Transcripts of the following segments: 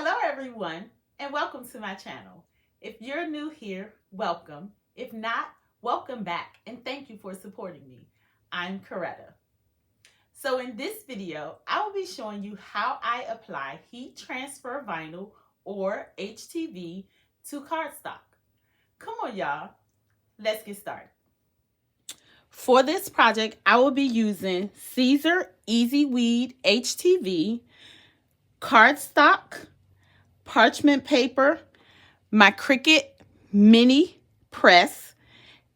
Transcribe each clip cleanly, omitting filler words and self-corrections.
Hello everyone and welcome to my channel. If you're new here, welcome. If not, welcome back and thank you for supporting me. I'm Coretta. So in this video, I will be showing you how I apply heat transfer vinyl or HTV to cardstock. Come on y'all, let's get started. For this project, I will be using Caesar Easy Weed HTV, cardstock, parchment paper, my Cricut mini press,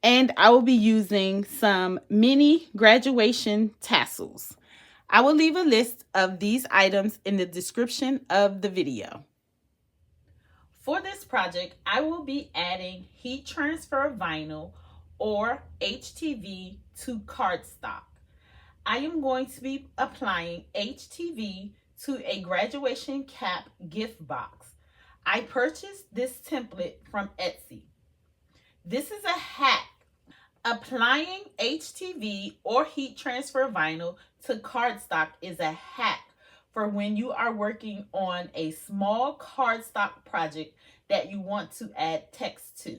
and I will be using some mini graduation tassels. I will leave a list of these items in the description of the video. For this project, I will be adding heat transfer vinyl or HTV to cardstock. I am going to be applying HTV to a graduation cap gift box. I purchased this template from Etsy. This is a hack. Applying HTV or heat transfer vinyl to cardstock is a hack for when you are working on a small cardstock project that you want to add text to.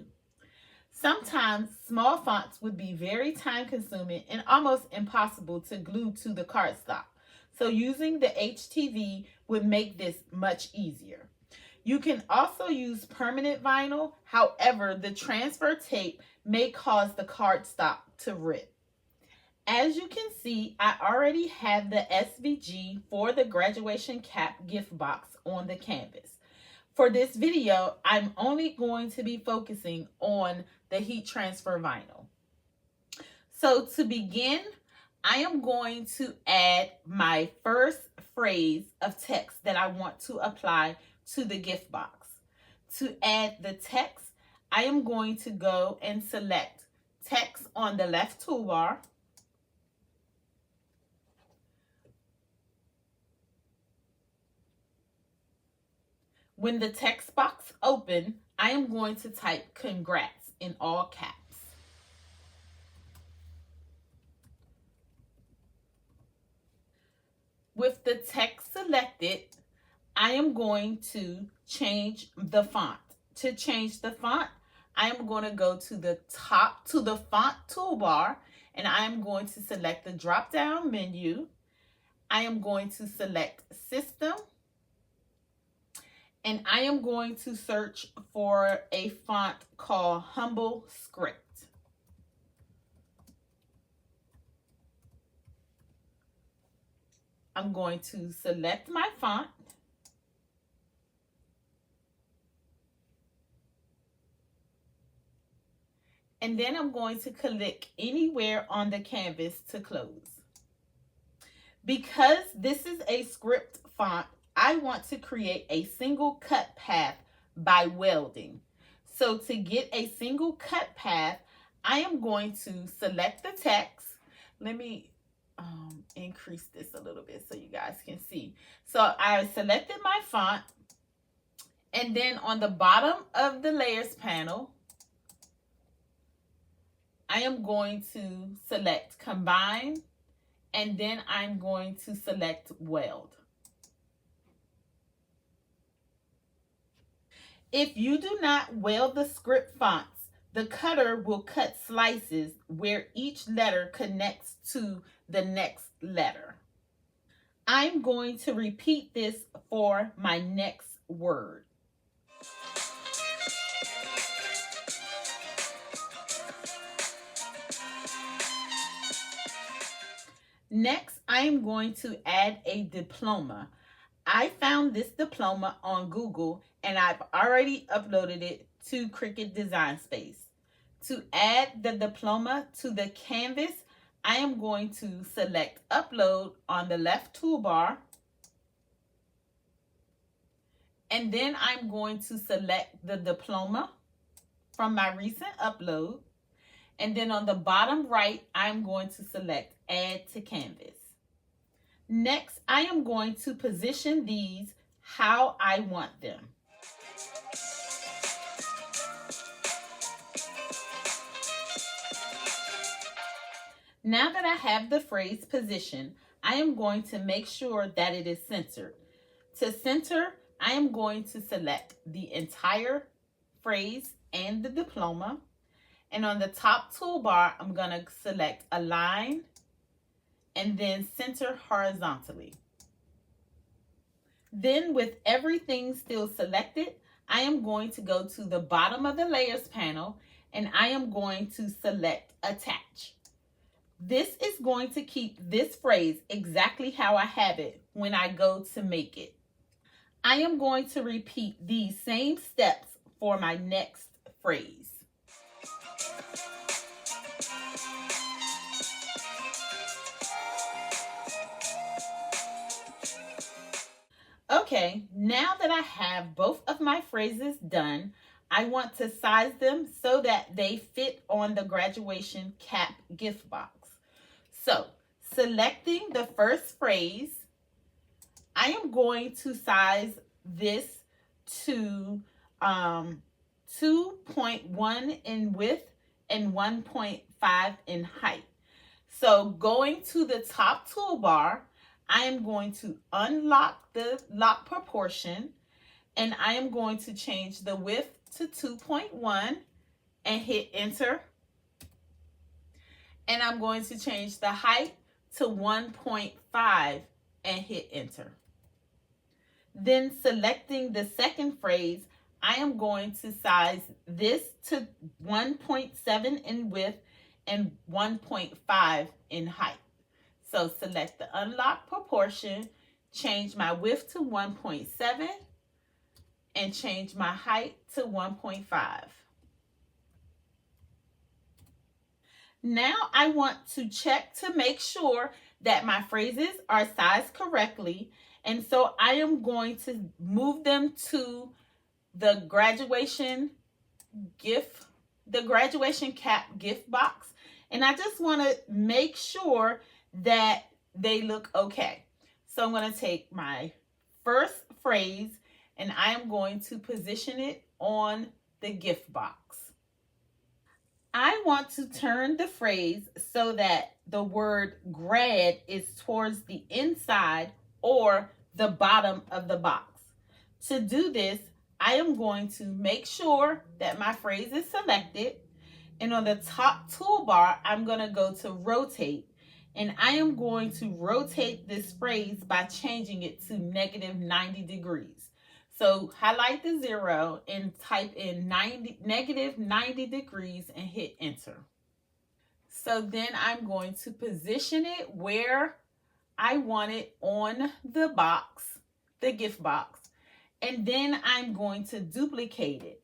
Sometimes small fonts would be very time consuming and almost impossible to glue to the cardstock. So using the HTV would make this much easier. You can also use permanent vinyl. However, the transfer tape may cause the cardstock to rip. As you can see, I already have the SVG for the graduation cap gift box on the canvas. For this video, I'm only going to be focusing on the heat transfer vinyl. So to begin, I am going to add my first phrase of text that I want to apply to the gift box. To add the text, I am going to go and select text on the left toolbar. When the text box opens, I am going to type congrats in all caps. With the text selected, I am going to change the font. To change the font, I am going to go to the top to the font toolbar and I am going to select the drop down menu. I am going to select system and I am going to search for a font called Humble Script. I'm going to select my font. And then I'm going to click anywhere on the canvas to close. Because this is a script font, I want to create a single cut path by welding. So to get a single cut path, I am going to select the text. Let me increase this a little bit so you guys can see. So I selected my font, and then on the bottom of the layers panel, I am going to select combine, and then I'm going to select weld. If you do not weld the script fonts, the cutter will cut slices where each letter connects to the next letter. I'm going to repeat this for my next word. Next, I'm going to add a diploma. I found this diploma on Google and I've already uploaded it to Cricut Design Space. To add the diploma to the canvas, I am going to select upload on the left toolbar. And then I'm going to select the diploma from my recent upload. And then on the bottom right, I'm going to select add to canvas. Next, I am going to position these how I want them. Now that I have the phrase positioned, I am going to make sure that it is centered. To center, I am going to select the entire phrase and the diploma. And on the top toolbar, I'm going to select Align and then Center Horizontally. Then with everything still selected, I am going to go to the bottom of the Layers panel and I am going to select Attach. This is going to keep this phrase exactly how I have it when I go to make it. I am going to repeat these same steps for my next phrase. Okay, now that I have both of my phrases done, I want to size them so that they fit on the graduation cap gift box. So, selecting the first phrase, I am going to size this to 2.1 in width and 1.5 in height. So going to the top toolbar, I am going to unlock the lock proportion and I am going to change the width to 2.1 and hit enter. And I'm going to change the height to 1.5 and hit enter. Then selecting the second phrase, I am going to size this to 1.7 in width and 1.5 in height. So select the unlock proportion, change my width to 1.7 and change my height to 1.5. Now I want to check to make sure that my phrases are sized correctly. And so I am going to move them to the graduation cap gift box. And I just want to make sure that they look okay. So I'm going to take my first phrase and I am going to position it on the gift box. I want to turn the phrase so that the word grad is towards the inside or the bottom of the box. To do this, I am going to make sure that my phrase is selected. And on the top toolbar, I'm going to go to rotate. And I am going to rotate this phrase by changing it to -90 degrees. So highlight the 0 and type in -90 degrees and hit enter. So then I'm going to position it where I want it on the box, the gift box. And then I'm going to duplicate it.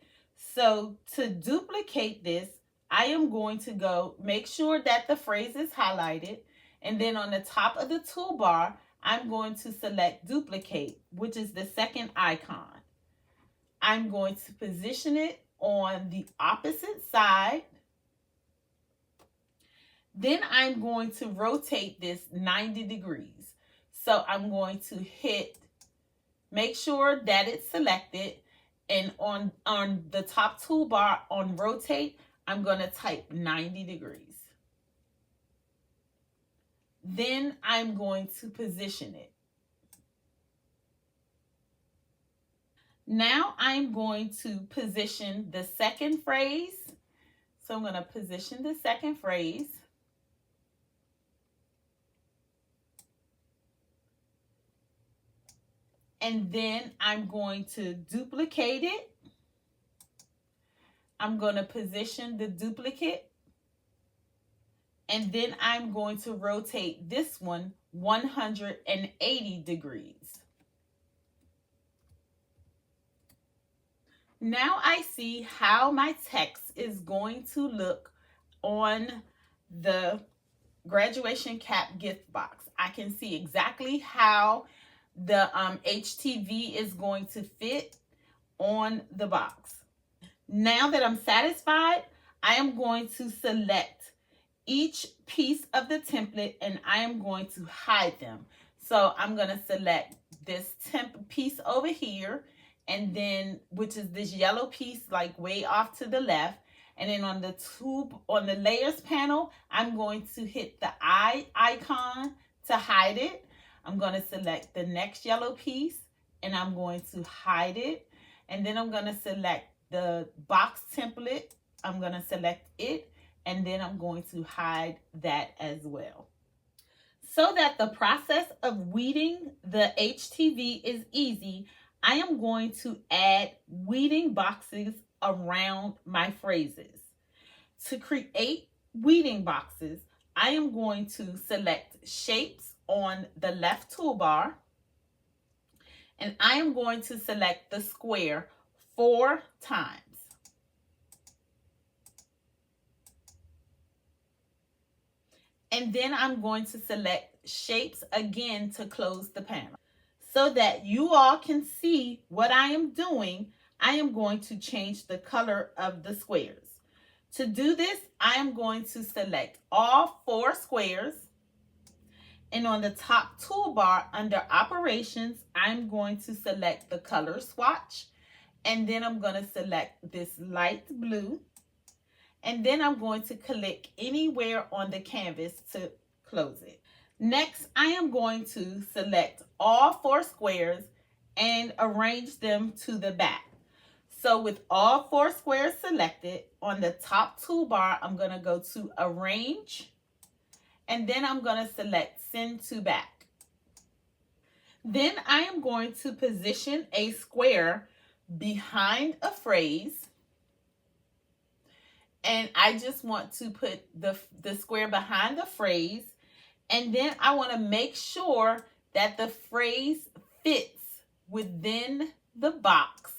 So to duplicate this, I am going to go make sure that the phrase is highlighted. And then on the top of the toolbar, I'm going to select duplicate, which is the second icon. I'm going to position it on the opposite side. Then I'm going to rotate this 90 degrees. So I'm going to make sure that it's selected. And on the top toolbar on rotate, I'm going to type 90 degrees. Then I'm going to position it. Now I'm going to position the second phrase. So I'm going to position the second phrase. And then I'm going to duplicate it. I'm going to position the duplicate. And then I'm going to rotate this one 180 degrees. Now I see how my text is going to look on the graduation cap gift box. I can see exactly how the HTV is going to fit on the box. Now that I'm satisfied, I am going to select each piece of the template and I am going to hide them. So I'm going to select this piece over here, and then which is this yellow piece like way off to the left. And then on the layers panel, I'm going to hit the eye icon to hide it. I'm going to select the next yellow piece and I'm going to hide it. And then I'm going to select the box template. I'm going to select it, and then I'm going to hide that as well. So that the process of weeding the HTV is easy, I am going to add weeding boxes around my phrases. To create weeding boxes, I am going to select shapes on the left toolbar, and I am going to select the square 4 times. And then I'm going to select shapes again to close the panel. So that you all can see what I am doing, I am going to change the color of the squares. To do this, I am going to select all 4 squares. And on the top toolbar under operations, I'm going to select the color swatch. And then I'm going to select this light blue. And then I'm going to click anywhere on the canvas to close it. Next, I am going to select all 4 squares and arrange them to the back. So with all 4 squares selected, on the top toolbar, I'm going to go to Arrange. And then I'm going to select Send to Back. Then I am going to position a square behind a phrase. And I just want to put the square behind the phrase. And then I want to make sure that the phrase fits within the box.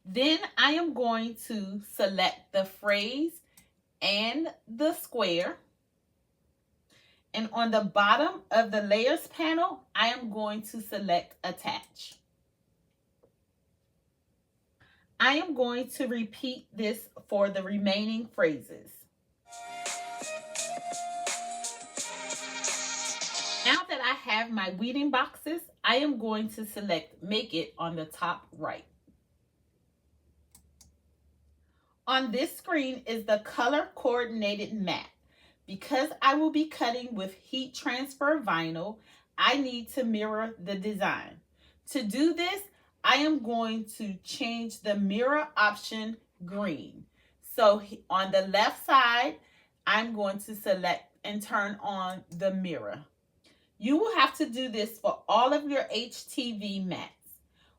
Then I am going to select the phrase and the square. And on the bottom of the layers panel, I am going to select Attach. I am going to repeat this for the remaining phrases. Now that I have my weeding boxes, I am going to select Make It on the top right. On this screen is the color coordinated mat. Because I will be cutting with heat transfer vinyl, I need to mirror the design. To do this, I am going to change the mirror option green. So on the left side, I'm going to select and turn on the mirror. You will have to do this for all of your HTV mats.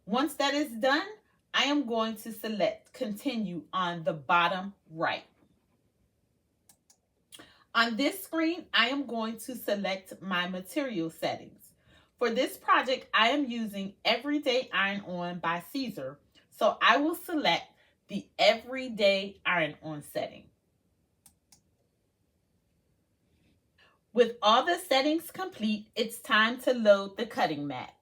Once that is done, I am going to select Continue on the bottom right. On this screen, I am going to select my material settings. For this project, I am using Everyday Iron On by Caesar, so I will select the Everyday Iron On setting. With all the settings complete, it's time to load the cutting mat.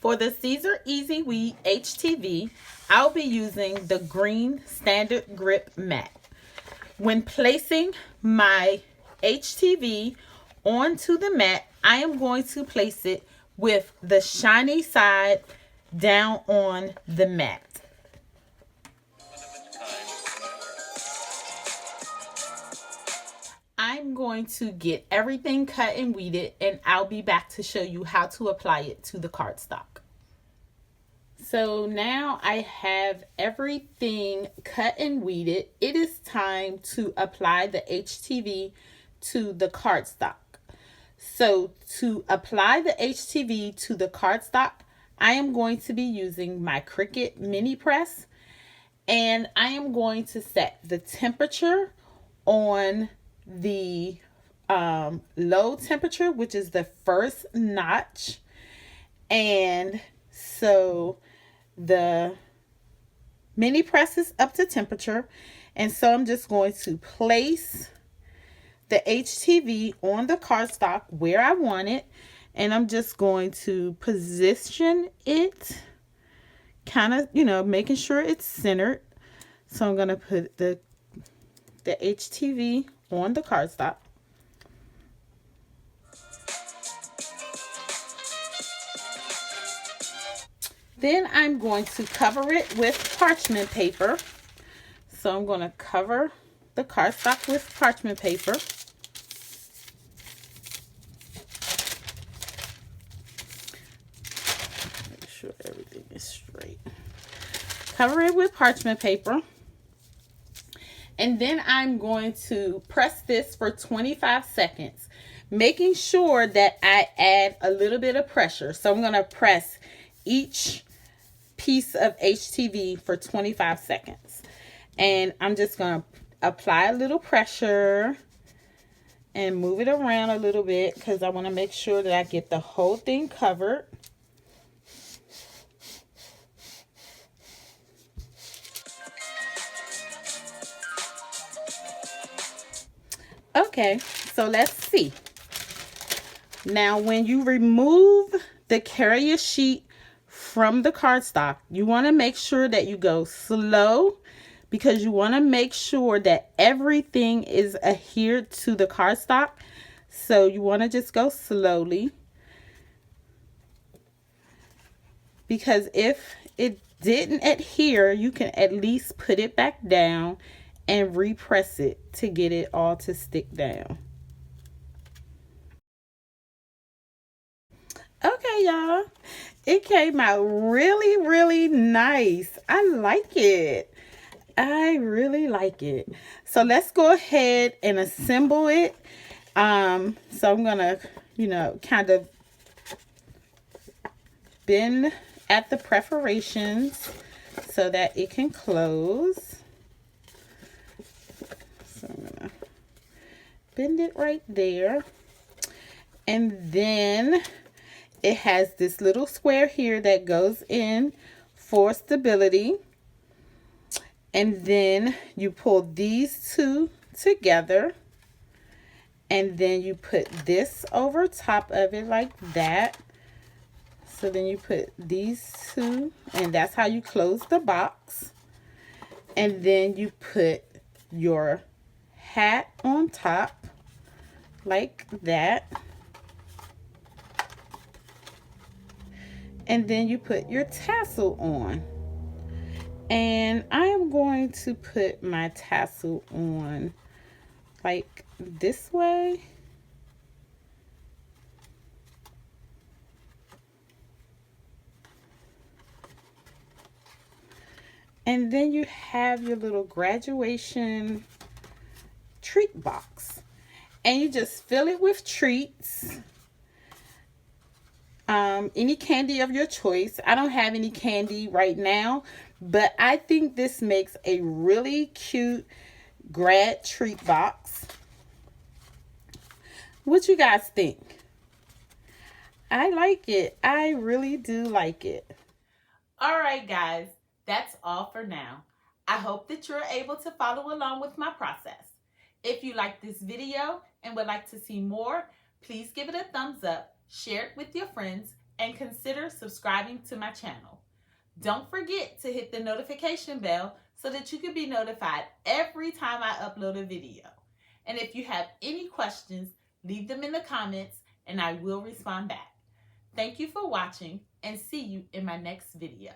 For the Caesar Easy Weed HTV, I'll be using the green standard grip mat. When placing my HTV onto the mat, I am going to place it with the shiny side down on the mat. I'm going to get everything cut and weeded, and I'll be back to show you how to apply it to the cardstock. So now I have everything cut and weeded. It is time to apply the HTV to the cardstock. So to apply the HTV to the cardstock, I am going to be using my Cricut mini press, and I am going to set the temperature on the low temperature, which is the first notch. And so the mini press is up to temperature, and so I'm just going to place the HTV on the cardstock where I want it, and I'm just going to position it kind of, making sure it's centered. So I'm going to put the HTV on the cardstock. Then I'm going to cover it with parchment paper. So I'm going to cover the cardstock with parchment paper. it straight. Cover it with parchment paper. And then I'm going to press this for 25 seconds, making sure that I add a little bit of pressure. So I'm going to press each piece of HTV for 25 seconds. And I'm just going to apply a little pressure and move it around a little bit because I want to make sure that I get the whole thing covered. Okay, so let's see. Now, when you remove the carrier sheet from the cardstock, you want to make sure that you go slow because you want to make sure that everything is adhered to the cardstock. So you want to just go slowly, because if it didn't adhere, you can at least put it back down and repress it to get it all to stick down. Okay, y'all, it came out really, really nice. I like it. I really like it. So let's go ahead and assemble it. So I'm gonna, kind of bend at the perforations so that it can close. So I'm gonna bend it right there. And then it has this little square here that goes in for stability. And then you pull these two together. And then you put this over top of it like that. So then you put these two, and that's how you close the box. And then you put your hat on top like that. And then you put your tassel on. And I'm going to put my tassel on like this way. And then you have your little graduation treat box. And you just fill it with treats. Any candy of your choice. I don't have any candy right now, but I think this makes a really cute grad treat box. What you guys think? I like it. I really do like it. All right, guys, that's all for now. I hope that you're able to follow along with my process. If you like this video and would like to see more, please give it a thumbs up, share it with your friends, and consider subscribing to my channel. Don't forget to hit the notification bell so that you can be notified every time I upload a video. And if you have any questions, leave them in the comments and I will respond back. Thank you for watching and see you in my next video.